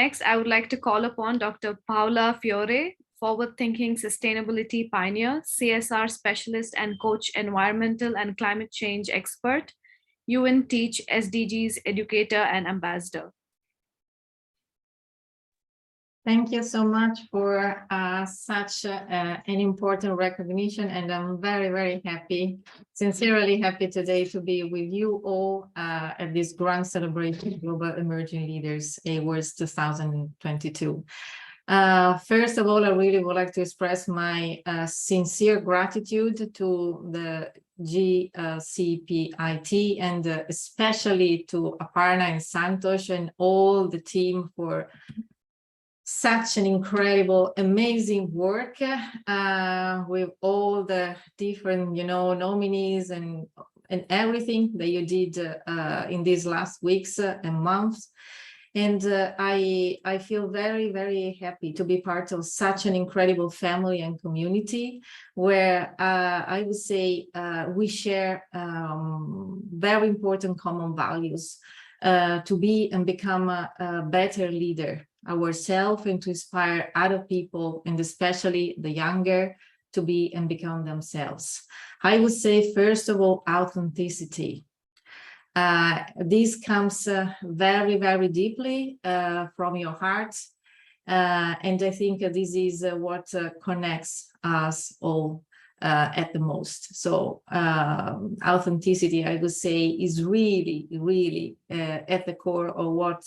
Next, I would like to call upon Dr. Paola Fiore, forward-thinking sustainability pioneer, CSR specialist and coach, environmental and climate change expert, UN Teach SDGs educator and ambassador. Thank you so much for such an important recognition, and I'm very, very happy, sincerely happy today to be with you all at this grand celebration, Global Emerging Leaders Awards 2022. First of all, I really would like to express my sincere gratitude to the GCPIT and especially to Aparna and Santosh and all the team for such an incredible, amazing work with all the different, nominees and everything that you did in these last weeks and months. And I feel very, very happy to be part of such an incredible family and community where I would say we share very important common values to be and become a better leader ourselves and to inspire other people, and especially the younger, to be and become themselves. I would say, first of all, authenticity. This comes very, very deeply from your heart. And I think this is what connects us all at the most. So authenticity, I would say, is really, really at the core of what,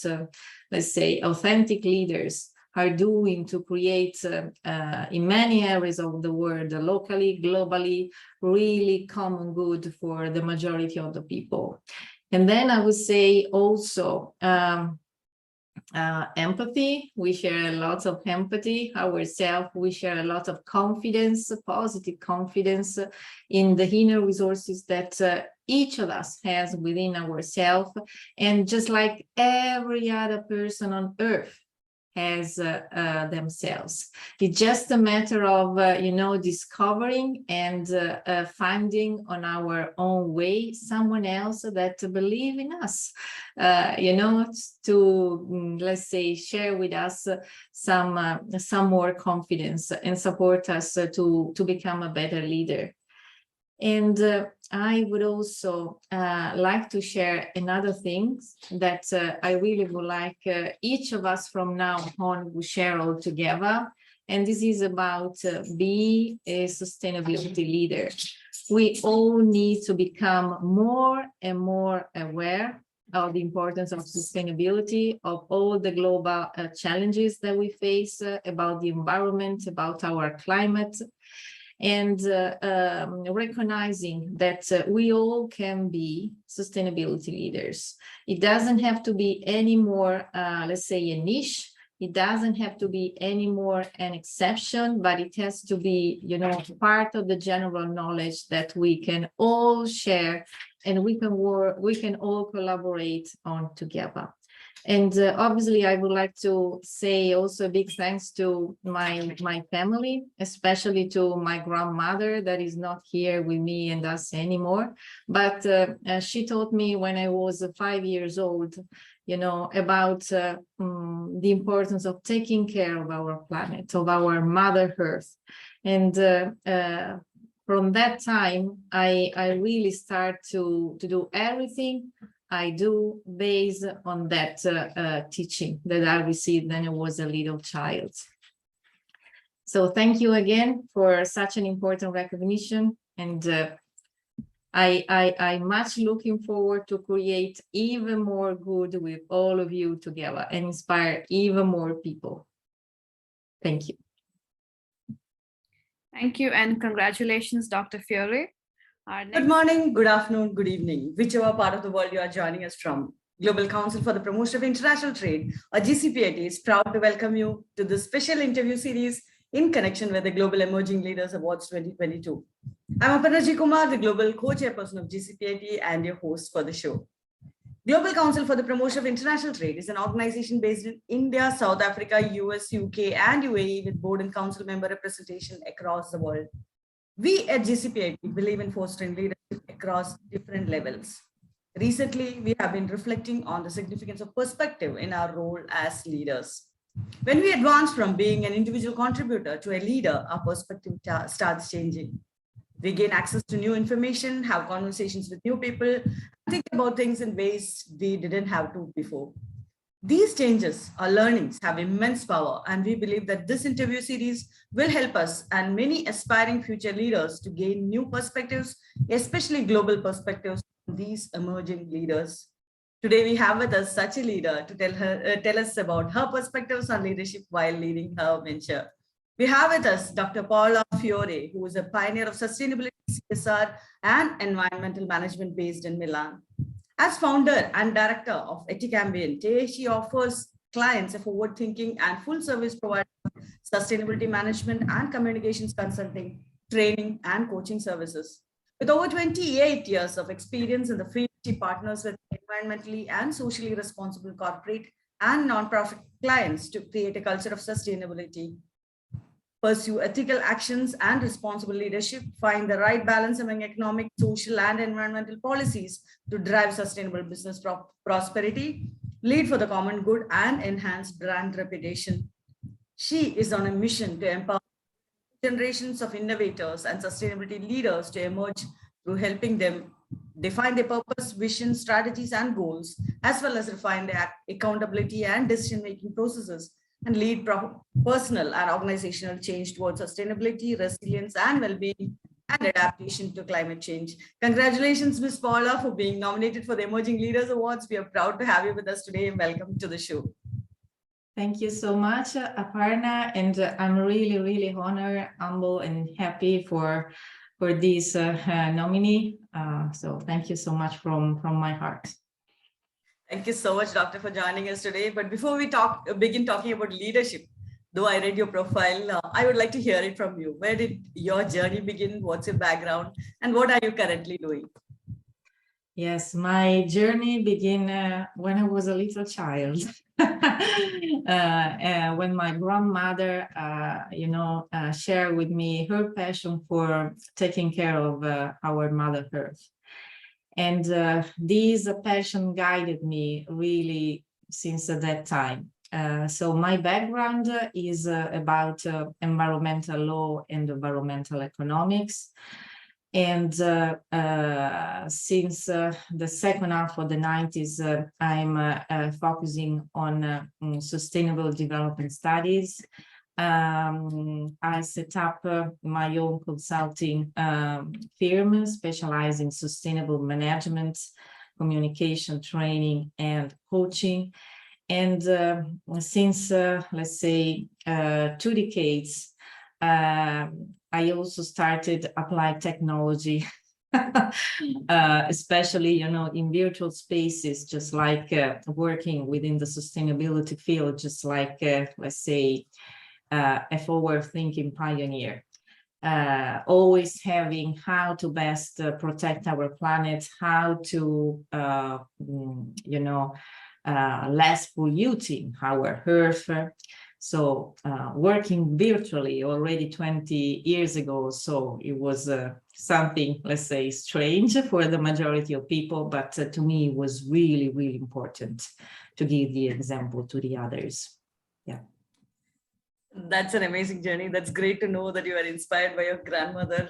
let's say, authentic leaders are doing to create in many areas of the world, locally, globally, really common good for the majority of the people. And then I would say also empathy. We share a lot of empathy ourselves. We share a lot of confidence, positive confidence in the inner resources that each of us has within ourselves. And just like every other person on earth has themselves. It's just a matter of, discovering and finding on our own way someone else that believe in us, to, let's say, share with us some more confidence and support us to become a better leader. And I would also like to share another thing that I really would like each of us from now on will share all together. And this is about be a sustainability leader. We all need to become more and more aware of the importance of sustainability, of all the global challenges that we face, about the environment, about our climate. And recognizing that we all can be sustainability leaders. It doesn't have to be any more, let's say, a niche. It doesn't have to be any more an exception, but it has to be, part of the general knowledge that we can all share and we can all collaborate on together. And obviously, I would like to say also a big thanks to my family, especially to my grandmother that is not here with me and us anymore. But she taught me when I was 5 years old, about the importance of taking care of our planet, of our Mother Earth. And from that time, I really start to do everything I do based on that teaching that I received when I was a little child. So thank you again for such an important recognition. And I'm much looking forward to create even more good with all of you together and inspire even more people. Thank you. Thank you and congratulations, Dr. Fiore. Good morning, good afternoon, good evening, whichever part of the world you are joining us from. Global Council for the Promotion of International Trade, or GCPIT, is proud to welcome you to this special interview series in connection with the Global Emerging Leaders Awards 2022. I'm Aparna Kumar, the Global Co-Chairperson of GCPIT and your host for the show. Global Council for the Promotion of International Trade is an organization based in India, South Africa, US, UK, and UAE with board and council member representation across the world. We at GCPIT believe in fostering leadership across different levels. Recently, we have been reflecting on the significance of perspective in our role as leaders. When we advance from being an individual contributor to a leader, our perspective starts changing. We gain access to new information, have conversations with new people, think about things in ways we didn't have to before. These changes, our learnings, have immense power, and we believe that this interview series will help us and many aspiring future leaders to gain new perspectives, especially global perspectives from these emerging leaders. Today, we have with us such a leader to tell us about her perspectives on leadership while leading her venture. We have with us Dr. Paola Fiore, who is a pioneer of sustainability, CSR, and environmental management based in Milan. As founder and director of Ethic Ambient, she offers clients a forward-thinking and full-service provider of sustainability management and communications consulting, training, and coaching services. With over 28 years of experience in the field, she partners with environmentally and socially responsible corporate and nonprofit clients to create a culture of sustainability, pursue ethical actions and responsible leadership, find the right balance among economic, social, and environmental policies to drive sustainable business prosperity, lead for the common good, and enhance brand reputation. She is on a mission to empower generations of innovators and sustainability leaders to emerge through helping them define their purpose, vision, strategies, and goals, as well as refine their accountability and decision-making processes, and lead personal and organizational change towards sustainability, resilience, and well-being, and adaptation to climate change. Congratulations, Ms. Paola, for being nominated for the Emerging Leaders Awards. We are proud to have you with us today, and welcome to the show. Thank you so much, Aparna, and I'm really, really honored, humble, and happy for this nominee. So thank you so much from my heart. Thank you so much, Doctor, for joining us today. But before we begin talking about leadership, though I read your profile, I would like to hear it from you. Where did your journey begin? What's your background? And what are you currently doing? Yes, my journey began when I was a little child. When my grandmother, shared with me her passion for taking care of our Mother Earth. And this passion guided me really since that time. So my background is about environmental law and environmental economics. And since the second half of the 90s, I'm focusing on sustainable development studies. I set up my own consulting firm specializing in sustainable management, communication, training, and coaching. And since, let's say, 2 decades, I also started applied technology, especially, in virtual spaces, just like working within the sustainability field, just like, let's say, a forward-thinking pioneer, always having how to best protect our planet, how to, less polluting our Earth. So working virtually already 20 years ago, so it was something, let's say, strange for the majority of people, but to me it was really, really important to give the example to the others. Yeah. That's an amazing journey. That's great to know that you are inspired by your grandmother.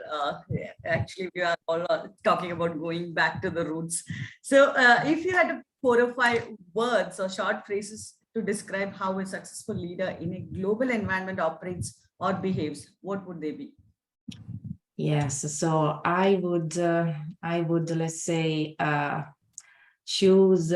Actually, we are all talking about going back to the roots. So if you had 4 or 5 words or short phrases to describe how a successful leader in a global environment operates or behaves, what would they be? Yes, so I would, let's say, choose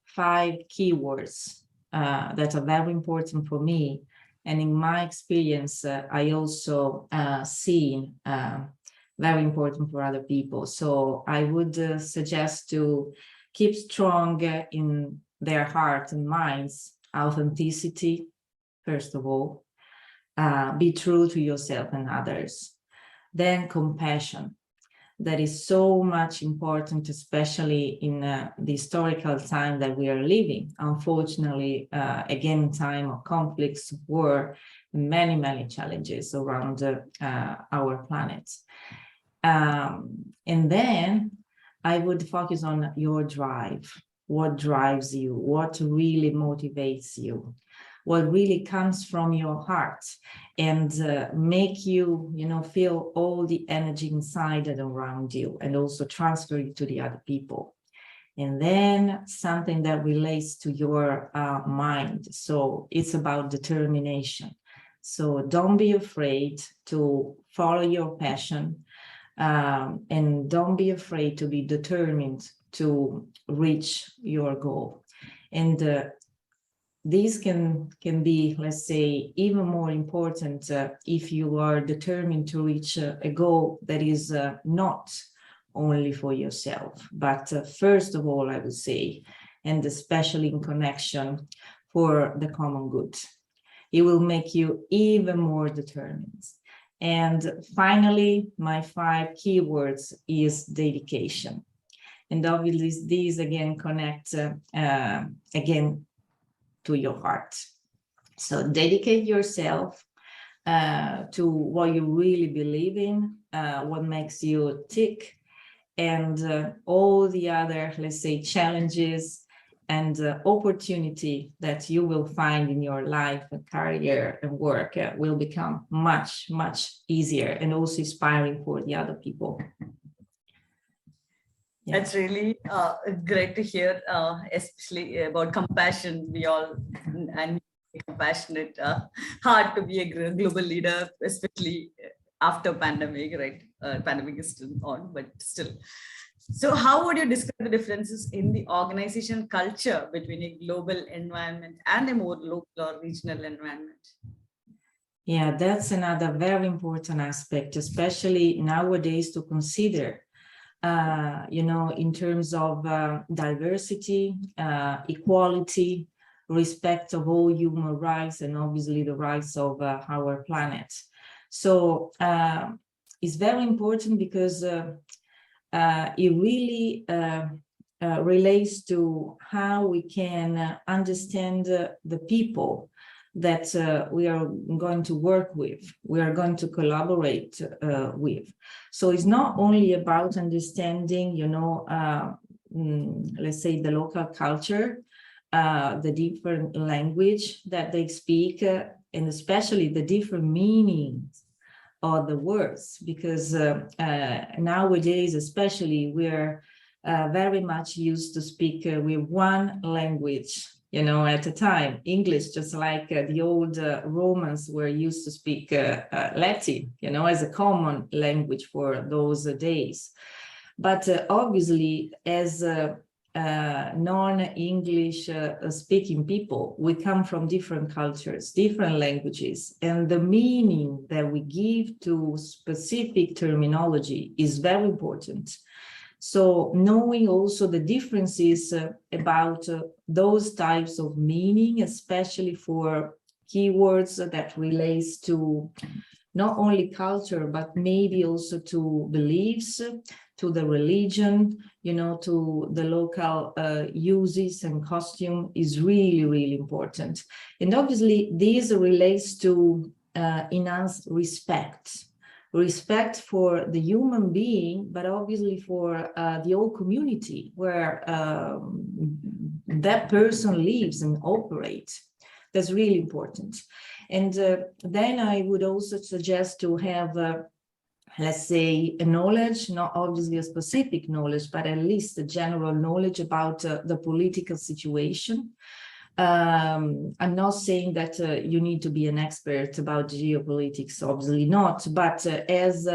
5 keywords that are very important for me. And in my experience, I also see very important for other people. So I would suggest to keep strong in their hearts and minds, authenticity, first of all, be true to yourself and others. Then compassion. That is so much important, especially in the historical time that we are living. Unfortunately, again, time of conflicts, war, many, many challenges around our planet. And then I would focus on your drive. What drives you? What really motivates you? what really comes from your heart, and make you, feel all the energy inside and around you, and also transfer it to the other people. And then something that relates to your mind. So it's about determination. So don't be afraid to follow your passion, and don't be afraid to be determined to reach your goal. And these can be, let's say, even more important if you are determined to reach a goal that is not only for yourself, but first of all, I would say, and especially in connection for the common good. It will make you even more determined. And finally, my 5 keywords is dedication. And obviously, these again connect again to your heart. So dedicate yourself to what you really believe in, what makes you tick, and all the other, let's say, challenges and opportunity that you will find in your life and career and work will become much, much easier, and also inspiring for the other people. Yeah. That's really great to hear, especially about compassion. We all and compassionate, hard to be a global leader, especially after pandemic, right? Pandemic is still on, but still. So how would you describe the differences in the organization culture between a global environment and a more local or regional environment? Yeah, that's another very important aspect, especially nowadays, to consider, in terms of diversity, equality, respect of all human rights, and obviously the rights of our planet. So it's very important because it really relates to how we can understand the people that we are going to work with, we are going to collaborate with. So it's not only about understanding, let's say, the local culture, the different language that they speak, and especially the different meanings of the words, because nowadays, especially, we're very much used to speak with one language, at a time, English, just like the old Romans were used to speak Latin, as a common language for those days. But obviously, as non-English speaking people, we come from different cultures, different languages, and the meaning that we give to specific terminology is very important. So knowing also the differences about those types of meaning, especially for keywords that relates to not only culture, but maybe also to beliefs, to the religion, to the local uses and costume, is really, really important. And obviously, this relates to enhanced respect for the human being, but obviously for the whole community where that person lives and operates. That's really important. And then I would also suggest to have, let's say, a knowledge, not obviously a specific knowledge, but at least a general knowledge about the political situation. I'm not saying that you need to be an expert about geopolitics, obviously not, but as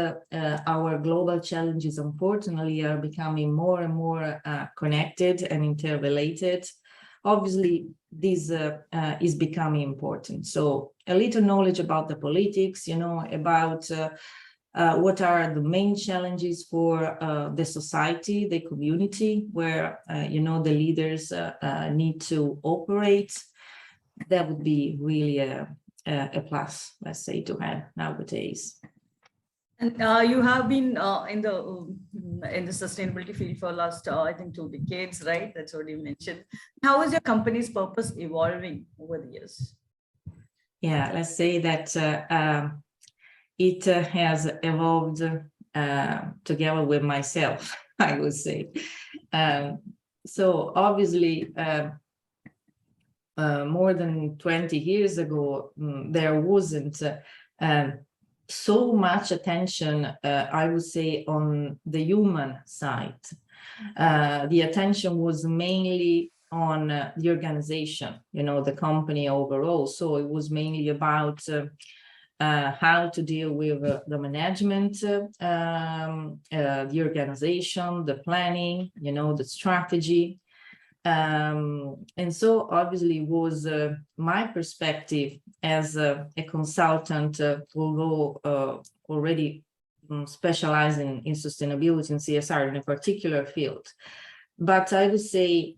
our global challenges, unfortunately, are becoming more and more connected and interrelated, obviously this is becoming important. So a little knowledge about the politics, about what are the main challenges for the society, the community, where, the leaders need to operate. That would be really a plus, let's say, to have nowadays. And you have been in the sustainability field for last, I think, 2 decades, right? That's what you mentioned. How is your company's purpose evolving over the years? Yeah, let's say that it has evolved together with myself, I would say. So obviously, more than 20 years ago, there wasn't so much attention, I would say, on the human side. The attention was mainly on the organization, the company overall. So it was mainly about how to deal with the management, the organization, the planning, the strategy. And so obviously was my perspective as a consultant, although already specializing in sustainability and CSR in a particular field. But I would say,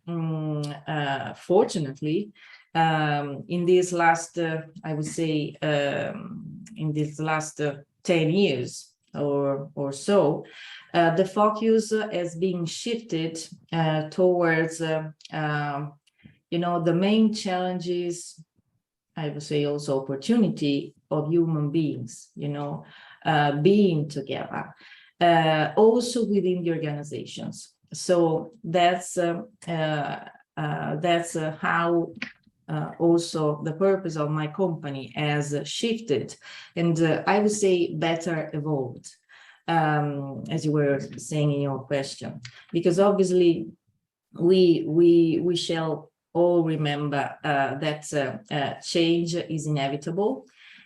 fortunately, in these last, I would say, in these last 10 years or so, the focus has been shifted towards, the main challenges, I would say also opportunity of human beings, being together, also within the organizations. So that's how also the purpose of my company has shifted, and I would say better evolved, as you were saying in your question, because obviously we shall all remember that change is inevitable,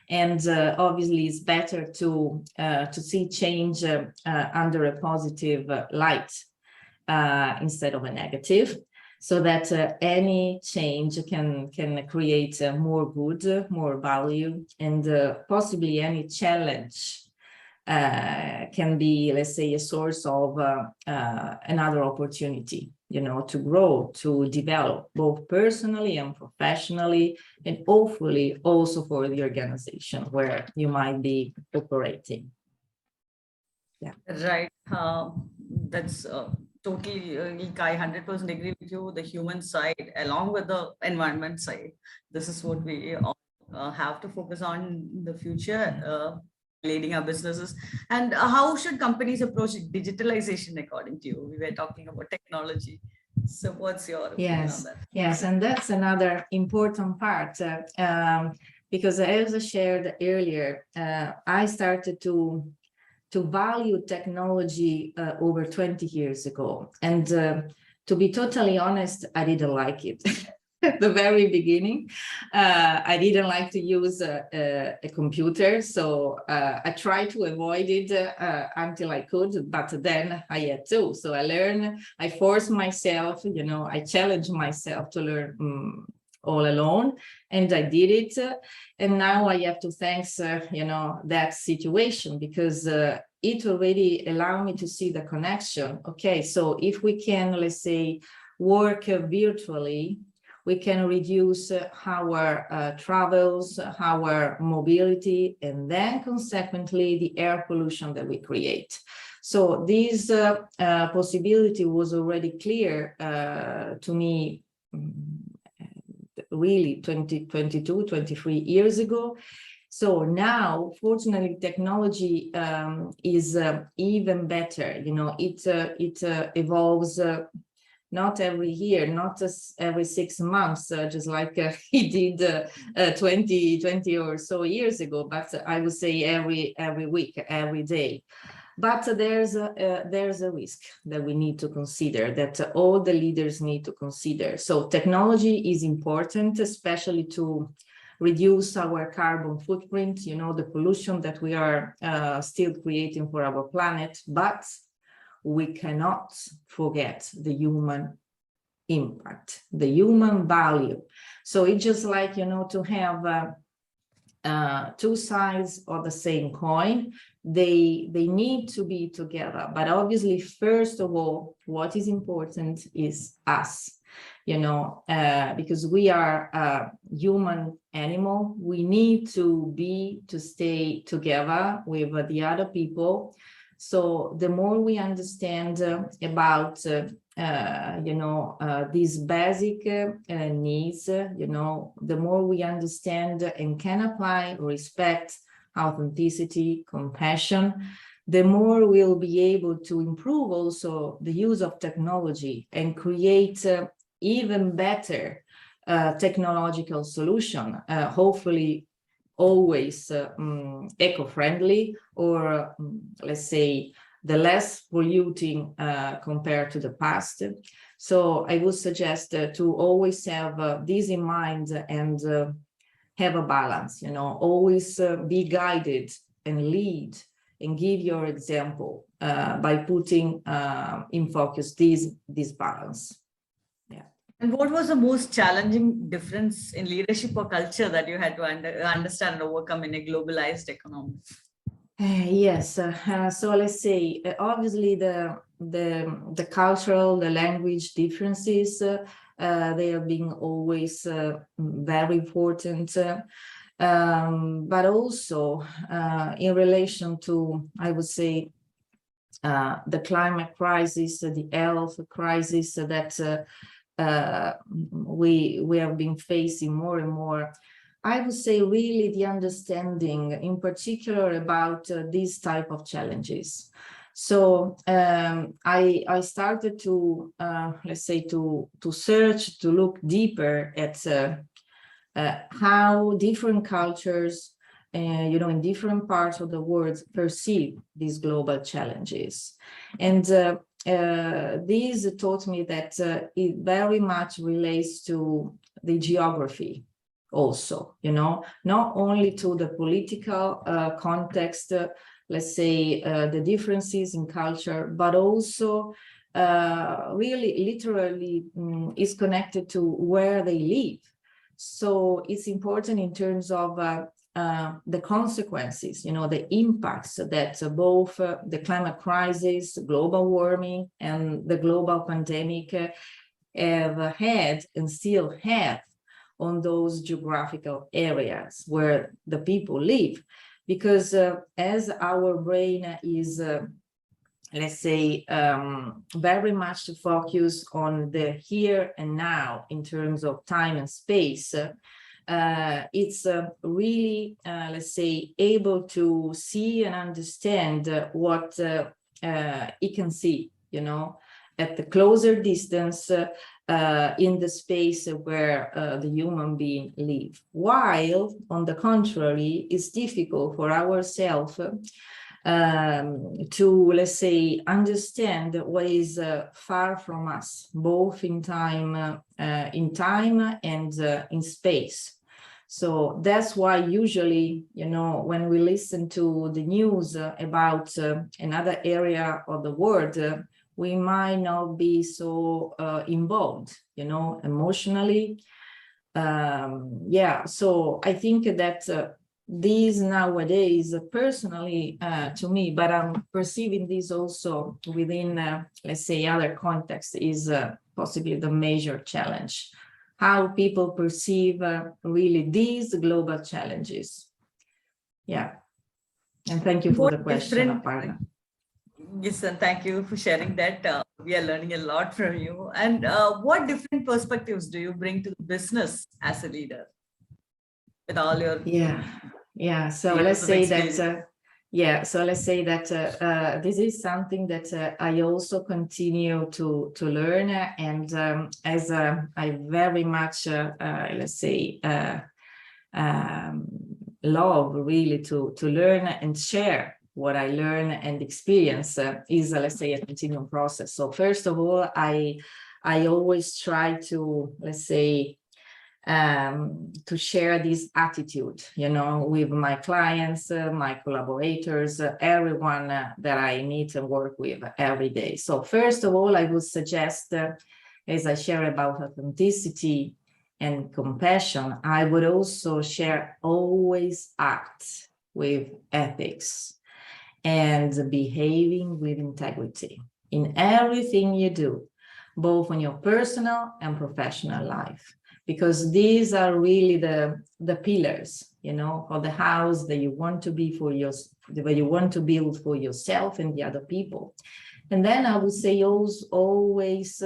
and obviously it's better to see change under a positive light instead of a negative, so that any change can create more good, more value, and possibly any challenge can be, let's say, a source of another opportunity, to grow, to develop, both personally and professionally, and hopefully also for the organization where you might be operating. Yeah. Right. That's totally, I 100% agree with you. The human side, along with the environment side, this is what we all have to focus on in the future, leading our businesses. And how should companies approach digitalization according to you? We were talking about technology. So what's your opinion on that? Yes, and that's another important part, because as I shared earlier, I started to value technology over 20 years ago. And to be totally honest, I didn't like it. At the very beginning, I didn't like to use a computer, so I tried to avoid it until I could, but then I had to. So I learned, I forced myself, I challenged myself to learn all alone, and I did it. And now I have to thank, that situation, because it already allowed me to see the connection. Okay, so if we can, let's say, work virtually, we can reduce our travels, our mobility, and then consequently the air pollution that we create. So this possibility was already clear to me really 22, 23 years ago. So now, fortunately, technology is even better. It evolves not every year, not just every 6 months, just like it did 20 or so years ago, but I would say every week, every day. But there's a risk that we need to consider, that all the leaders need to consider. So technology is important, especially to reduce our carbon footprint, the pollution that we are still creating for our planet, but we cannot forget the human impact, the human value. So it's just like, to have two sides of the same coin. They need to be together, but obviously, first of all, what is important is us, because we are a human animal. We need to stay together with the other people. So the more we understand about, these basic needs, the more we understand and can apply respect, authenticity, compassion, the more we'll be able to improve also the use of technology and create even better technological solution, hopefully always eco-friendly, or let's say the less polluting compared to the past. So I would suggest to always have this in mind and have a balance, you know, always be guided and lead and give your example by putting in focus this balance. Yeah. And what was the most challenging difference in leadership or culture that you had to understand and overcome in a globalized economy? Yes, so let's say obviously the cultural, the language differences, they have been always very important, but also in relation to, I would say, the climate crisis, the health crisis that we have been facing more and more. I would say really the understanding in particular about these type of challenges. So I started to, let's say, to search, to look deeper at how different cultures, you know, in different parts of the world perceive these global challenges. And this taught me that it very much relates to the geography also, you know, not only to the political context, let's say the differences in culture, but also really literally is connected to where they live. So it's important in terms of the consequences, you know, the impacts that both the climate crisis, global warming, and the global pandemic have had and still have on those geographical areas where the people live. Because as our brain is, let's say, very much focused on the here and now in terms of time and space, it's really, let's say, able to see and understand what it can see, you know, at the closer distance in the space where the human being live. While, on the contrary, it's difficult for ourselves to, let's say, understand what is far from us, both in time and in space. So that's why usually, you know, when we listen to the news about another area of the world, we might not be so involved, you know, emotionally. Yeah, so I think that these nowadays, personally to me, but I'm perceiving this also within, let's say, other contexts, is possibly the major challenge. How people perceive really these global challenges. Yeah, and thank you for the question, Aparna. Yes, and thank you for sharing that. We are learning a lot from you. And what different perspectives do you bring to the business as a leader with all your so let's say that this is something that I also continue to learn, and as I very much let's say love really to learn and share what I learn and experience is, let's say, a continuum process. So first of all, I always try to, let's say, to share this attitude, you know, with my clients, my collaborators, everyone that I meet and work with every day. So first of all, I would suggest, as I share about authenticity and compassion, I would also share always act with ethics and behaving with integrity in everything you do, both in your personal and professional life, because these are really the pillars, you know, of the house that you want to be for that you want to build for yourself and the other people. And then I would say always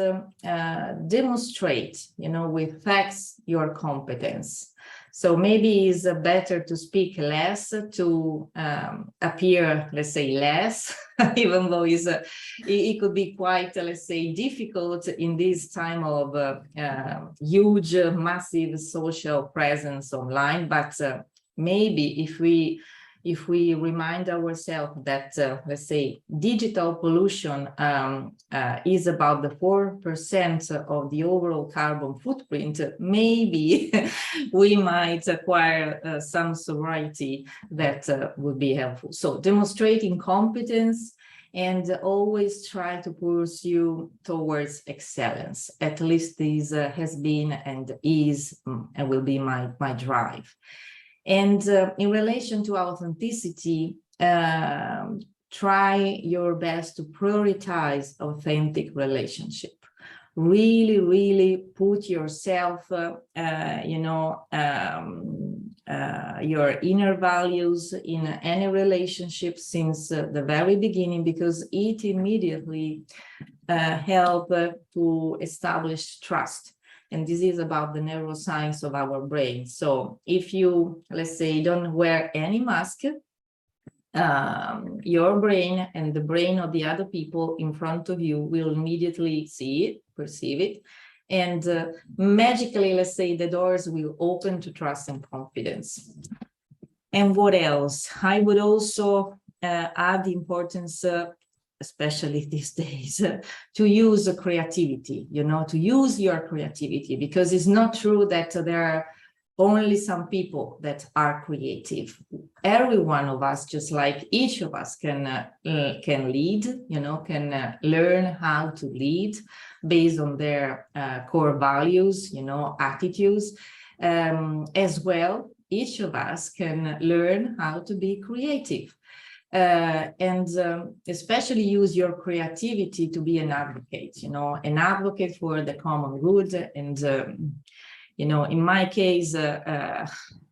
demonstrate, you know, with facts, your competence. So maybe it's better to speak less, to appear, let's say, less, even though it could be quite, let's say, difficult in this time of huge, massive social presence online. But maybe if we remind ourselves that, let's say, digital pollution is about the 4% of the overall carbon footprint, maybe we might acquire some sobriety that would be helpful. So demonstrating competence and always try to pursue towards excellence. At least this has been and is and will be my drive. And in relation to authenticity, try your best to prioritize authentic relationship. Really, really put yourself, your inner values in any relationship since the very beginning, because it immediately helps to establish trust. And this is about the neuroscience of our brain. So if you, let's say, don't wear any mask, your brain and the brain of the other people in front of you will immediately see it, perceive it, and magically, let's say, the doors will open to trust and confidence. And what else? I would also add the importance, especially these days, to use creativity, to use your creativity, because it's not true that there are only some people that are creative. Every one of us, just like each of us, can lead, can learn how to lead based on their core values, attitudes. As well, each of us can learn how to be creative. And especially use your creativity to be an advocate, an advocate for the common good. And, in my case,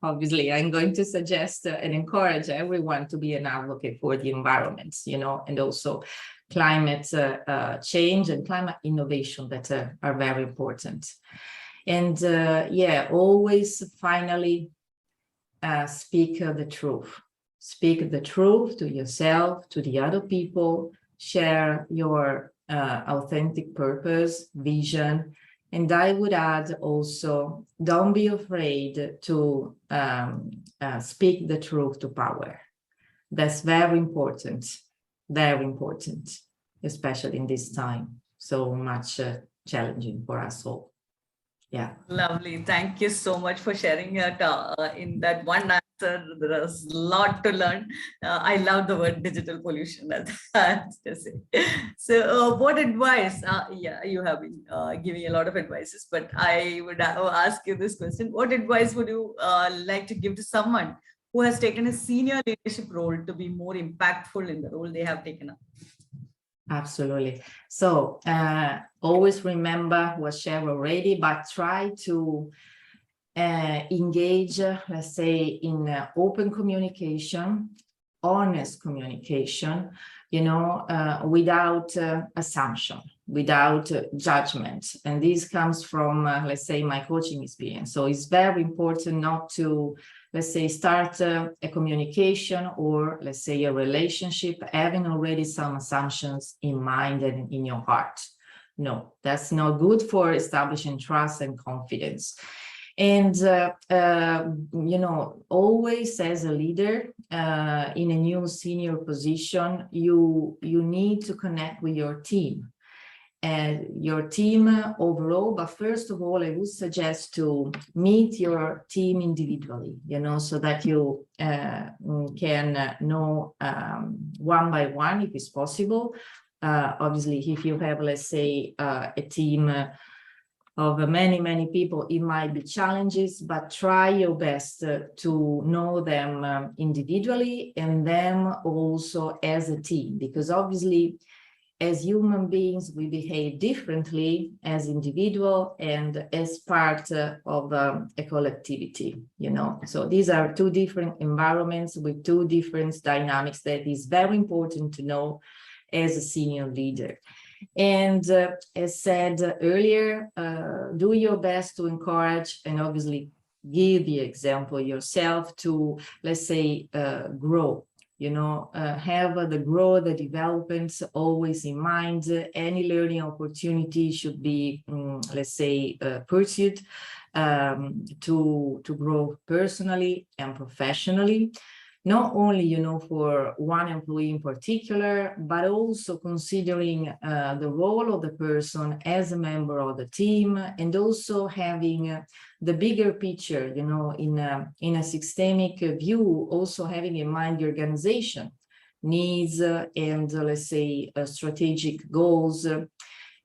obviously, I'm going to suggest and encourage everyone to be an advocate for the environment, and also climate change and climate innovation that are very important. And always finally speak the truth. Speak the truth to yourself, to the other people, share your authentic purpose, vision. And I would add also, don't be afraid to speak the truth to power. That's very important, especially in this time, so much challenging for us all. Yeah. Lovely. Thank you so much for sharing it in that one answer. There's a lot to learn. I love the word digital pollution. That's just it. So what advice? You have been giving a lot of advices, but I would ask you this question. What advice would you like to give to someone who has taken a senior leadership role to be more impactful in the role they have taken up? Absolutely. So always remember what's shared already, but try to engage, let's say, in open communication, honest communication, without assumption, without judgment. And this comes from, let's say, my coaching experience. So it's very important not to, let's say, start a communication or, let's say, a relationship having already some assumptions in mind and in your heart. No, that's not good for establishing trust and confidence. And, always as a leader in a new senior position, you need to connect with your team. And your team overall, but first of all, I would suggest to meet your team individually, so that you can know one by one, if it's possible. Obviously, if you have, let's say, a team of many people, it might be challenges, but try your best to know them individually and them also as a team, because obviously, as human beings, we behave differently as individual and as part of a collectivity, So these are two different environments with two different dynamics that is very important to know as a senior leader. And as said earlier, do your best to encourage and obviously give the example yourself to, let's say, grow, have the growth, the developments always in mind. Any learning opportunity should be, let's say, pursued to grow personally and professionally. Not only, for one employee in particular, but also considering the role of the person as a member of the team, and also having the bigger picture, in a systemic view, also having in mind the organization needs and, let's say, strategic goals.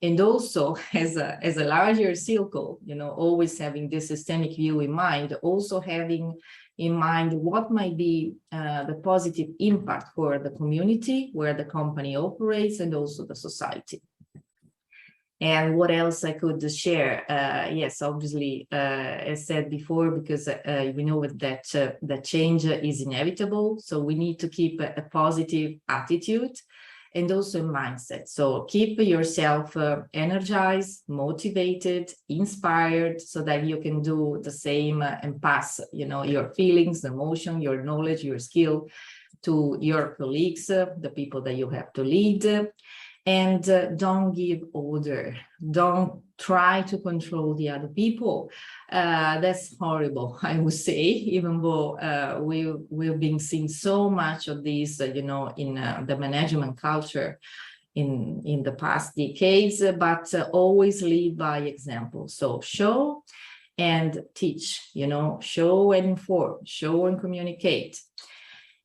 And also as a larger circle, always having this systemic view in mind, also having in mind what might be the positive impact for the community where the company operates and also the society. And what else I could share? Yes, obviously, as said before, because we know that change is inevitable. So we need to keep a positive attitude and also mindset. So keep yourself energized, motivated, inspired, so that you can do the same and pass, your feelings, emotion, your knowledge, your skill to your colleagues, the people that you have to lead. And don't give order. Don't try to control the other people. That's horrible, I would say, even though we've been seeing so much of this, in the management culture in the past decades, but always lead by example. So show and teach, show and inform, show and communicate.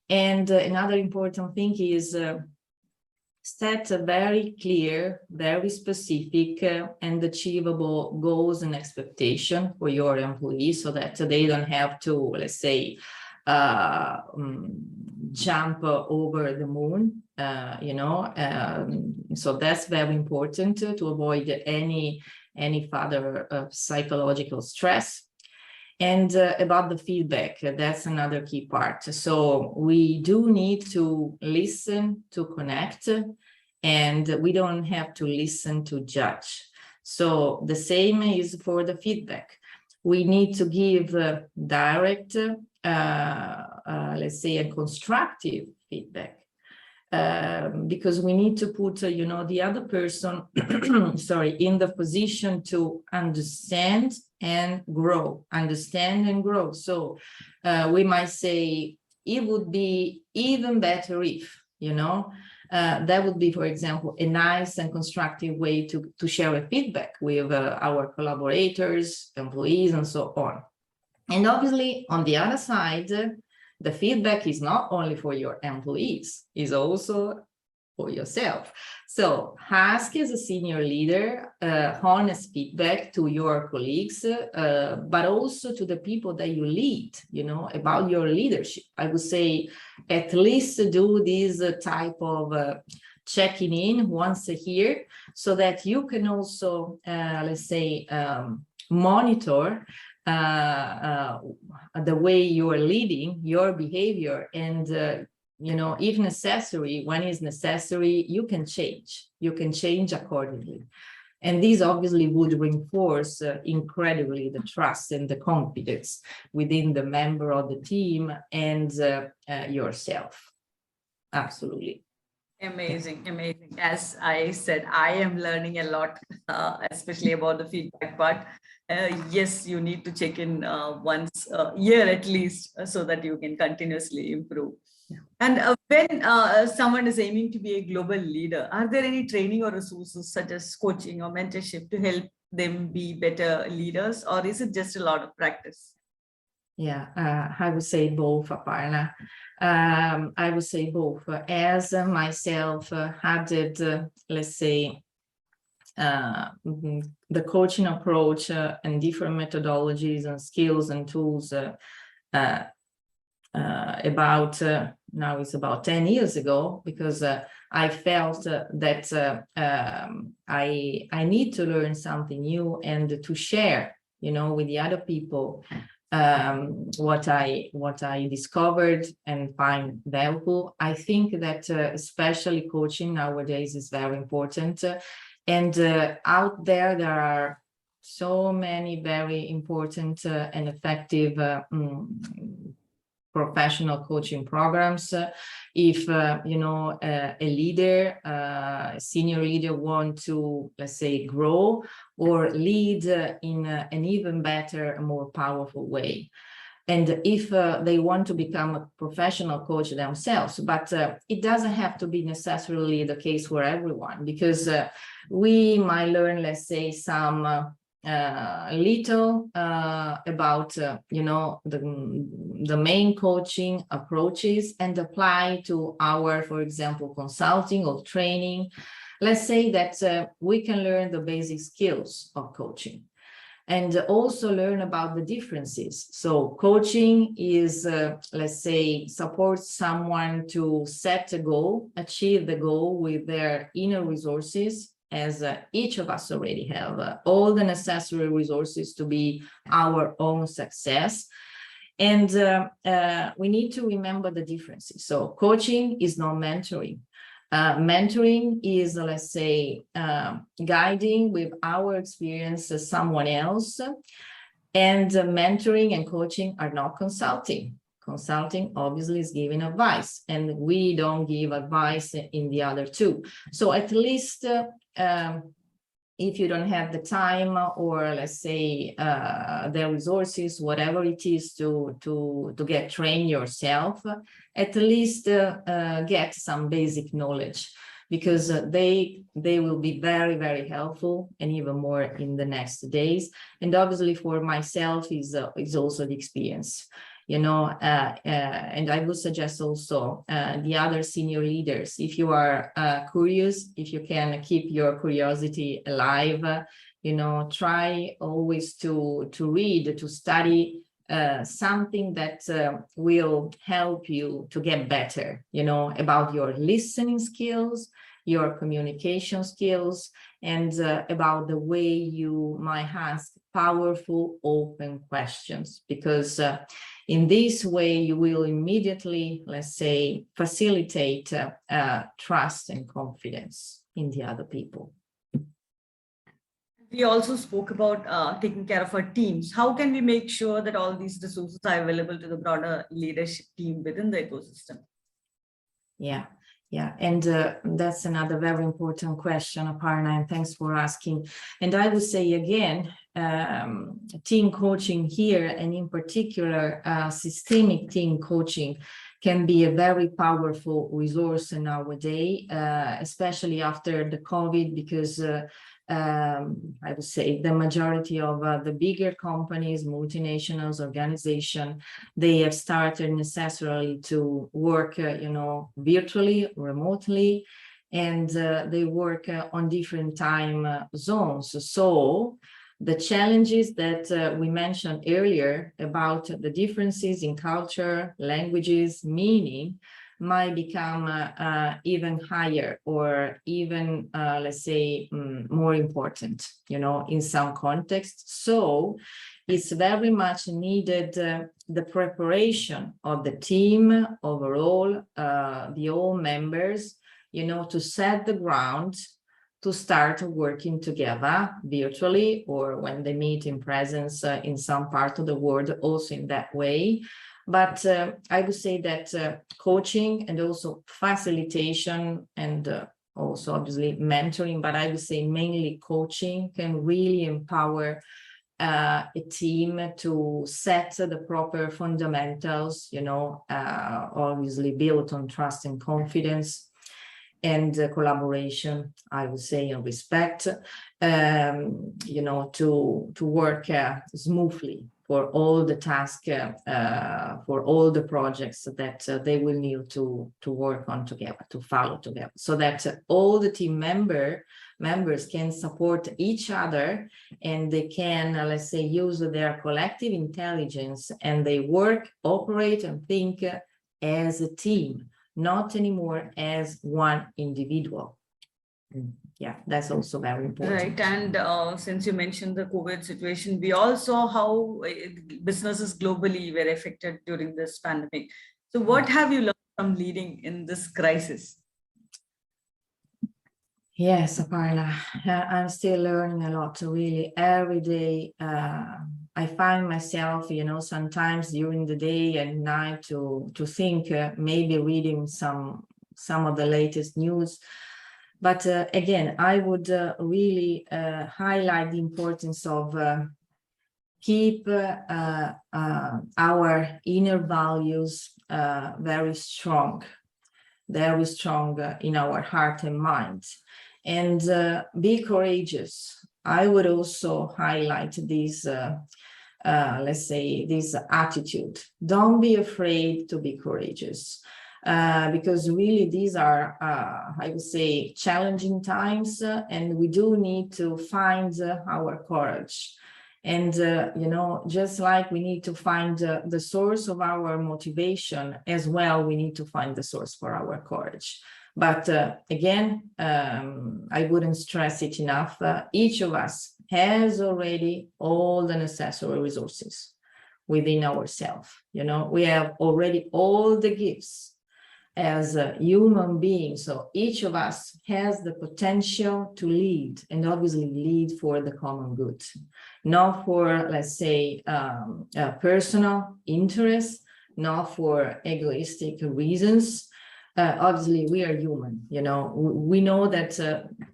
And another important thing is set a very clear, very specific and achievable goals and expectation for your employees, so that they don't have to, let's say, jump over the moon, so that's very important to avoid any further psychological stress. And about the feedback, that's another key part. So we do need to listen to connect, and we don't have to listen to judge. So the same is for the feedback. We need to give direct, let's say, a constructive feedback. Because we need to put, the other person, sorry, in the position to understand and grow, So we might say, it would be even better if, that would be, for example, a nice and constructive way to share a feedback with our collaborators, employees, and so on. And obviously, on the other side, the feedback is not only for your employees, it's also for yourself. So ask as a senior leader honest feedback to your colleagues, but also to the people that you lead, about your leadership. I would say at least do this type of checking in once a year, so that you can also, let's say, monitor the way you are leading, your behavior, and if necessary, when it's necessary, you can change accordingly. And this obviously would reinforce incredibly the trust and the confidence within the member of the team and yourself. Absolutely. Amazing, amazing. As I said, I am learning a lot, especially about the feedback part. Yes, you need to check in once a year at least, so that you can continuously improve. Yeah. And when someone is aiming to be a global leader, are there any training or resources such as coaching or mentorship to help them be better leaders, or is it just a lot of practice? Yeah, I would say both, Aparna. I would say both. As myself added, let's say, the coaching approach and different methodologies and skills and tools about now it's about 10 years ago, because I felt that I need to learn something new and to share, with the other people what I discovered and find valuable. I think that especially coaching nowadays is very important. And out there are so many very important and effective professional coaching programs. If a leader, a senior leader, want to, let's say, grow or lead in an even better, more powerful way. And if they want to become a professional coach themselves, but it doesn't have to be necessarily the case for everyone, because we might learn, let's say, some little about the main coaching approaches and apply to our, for example, consulting or training. Let's say that we can learn the basic skills of coaching and also learn about the differences. So coaching is, let's say, supports someone to set a goal, achieve the goal with their inner resources, as each of us already have all the necessary resources to be our own success. And we need to remember the differences. So coaching is not mentoring. Mentoring is, let's say, guiding with our experience someone else. And mentoring and coaching are not consulting. Consulting obviously is giving advice, and we don't give advice in the other two. So at least if you don't have the time or, let's say, the resources, whatever it is to get trained yourself, at least get some basic knowledge, because they will be very, very helpful, and even more in the next days. And obviously for myself is also the experience. And I would suggest also the other senior leaders, if you are curious, if you can keep your curiosity alive, try always to read, to study something that will help you to get better, about your listening skills, your communication skills, and about the way you might ask powerful, open questions, because in this way you will immediately, let's say, facilitate trust and confidence in the other people. We also spoke about taking care of our teams. How can we make sure that all these resources are available to the broader leadership team within the ecosystem? Yeah, and that's another very important question, Aparna, and thanks for asking. And I would say again, team coaching here, and in particular, systemic team coaching, can be a very powerful resource nowadays, especially after the COVID, because I would say the majority of the bigger companies, multinationals, organizations, they have started necessarily to work, virtually, remotely, and they work on different time zones. So the challenges that we mentioned earlier about the differences in culture, languages, meaning, might become even higher, or even, let's say, more important, in some contexts. So it's very much needed the preparation of the team overall, the all members, to set the ground to start working together virtually, or when they meet in presence in some part of the world, also in that way. But I would say that coaching and also facilitation, and also obviously mentoring, but I would say mainly coaching, can really empower a team to set the proper fundamentals, obviously built on trust and confidence, and collaboration, I would say, and respect, to work smoothly for all the tasks, for all the projects that they will need to work on together, to follow together, so that all the team members can support each other, and they can, let's say, use their collective intelligence, and they work, operate, and think as a team, not anymore as one individual. Yeah, that's also very important. Right. And since you mentioned the COVID situation, we all saw how businesses globally were affected during this pandemic. So what have you learned from leading in this crisis? Yes, Paola, I'm still learning a lot. Really, every day I find myself, sometimes during the day and night to think, maybe reading some of the latest news. But again, I would really highlight the importance of keep our inner values very strong in our heart and mind, and be courageous. I would also highlight this, let's say, this attitude. Don't be afraid to be courageous, because really these are, I would say, challenging times, and we do need to find our courage. And, just like we need to find the source of our motivation as well, we need to find the source for our courage. But again, I wouldn't stress it enough. Each of us has already all the necessary resources within ourselves. We have already all the gifts as a human being. So each of us has the potential to lead, and obviously lead for the common good, not for, let's say, personal interest, not for egoistic reasons. Obviously, we are human, we know that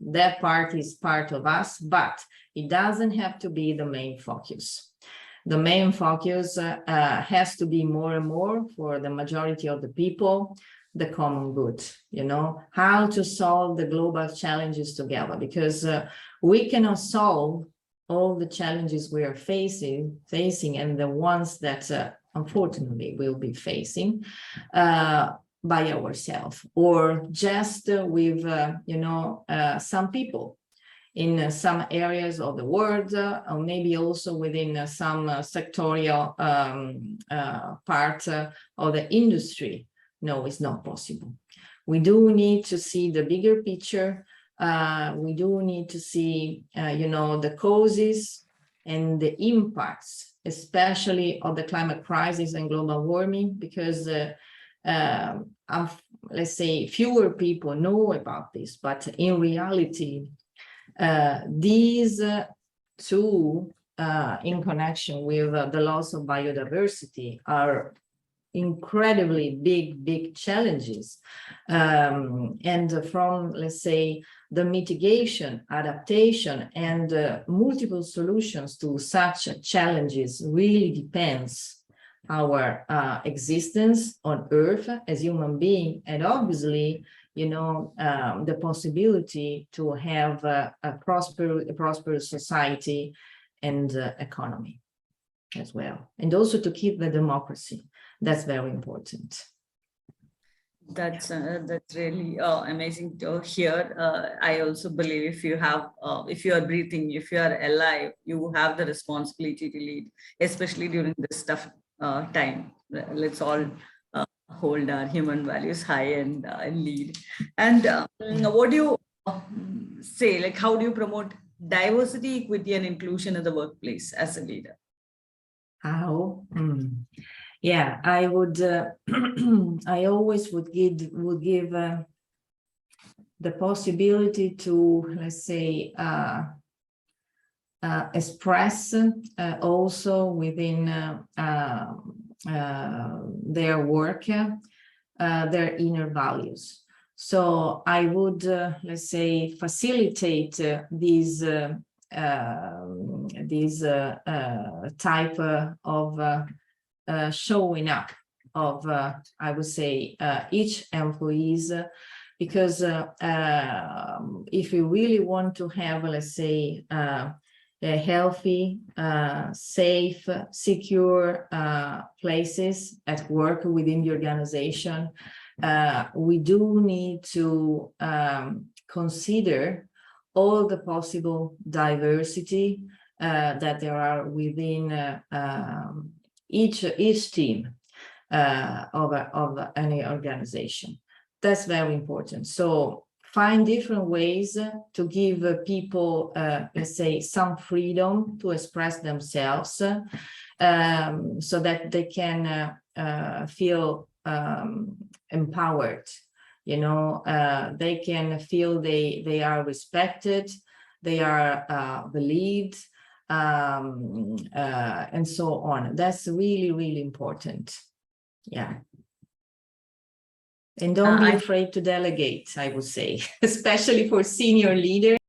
that part is part of us, but it doesn't have to be the main focus. The main focus has to be more and more, for the majority of the people, the common good, how to solve the global challenges together, because we cannot solve all the challenges we are facing and the ones that unfortunately we'll be facing by ourselves, or just with some people in some areas of the world, or maybe also within some sectorial part of the industry. No, it's not possible. We do need to see the bigger picture. We do need to see, the causes and the impacts, especially of the climate crisis and global warming, because let's say fewer people know about this, but in reality, these two, in connection with the loss of biodiversity, are incredibly big challenges, and from, let's say, the mitigation, adaptation, and multiple solutions to such challenges really depends our existence on Earth as human being, and obviously, the possibility to have a prosperous society and economy as well, and also to keep the democracy. That's very important. That's really amazing to hear. I also believe if you are breathing, if you are alive, you have the responsibility to lead, especially during this tough time. Let's all hold our human values high and lead. And what do you say? Like, how do you promote diversity, equity, and inclusion in the workplace as a leader? How? Yeah, I would. I always would give the possibility to, let's say, express also within their work their inner values. So I would, let's say, facilitate these type of showing up of, I would say, each employees, because if we really want to have, let's say, a healthy, safe, secure places at work within the organization, we do need to consider all the possible diversity that there are within each team of any organization. That's very important. So find different ways to give people, let's say, some freedom to express themselves, so that they can feel empowered They can feel they are respected, they are believed, and so on. That's really, really important. Yeah. And don't be afraid to delegate, I would say, especially for senior leaders.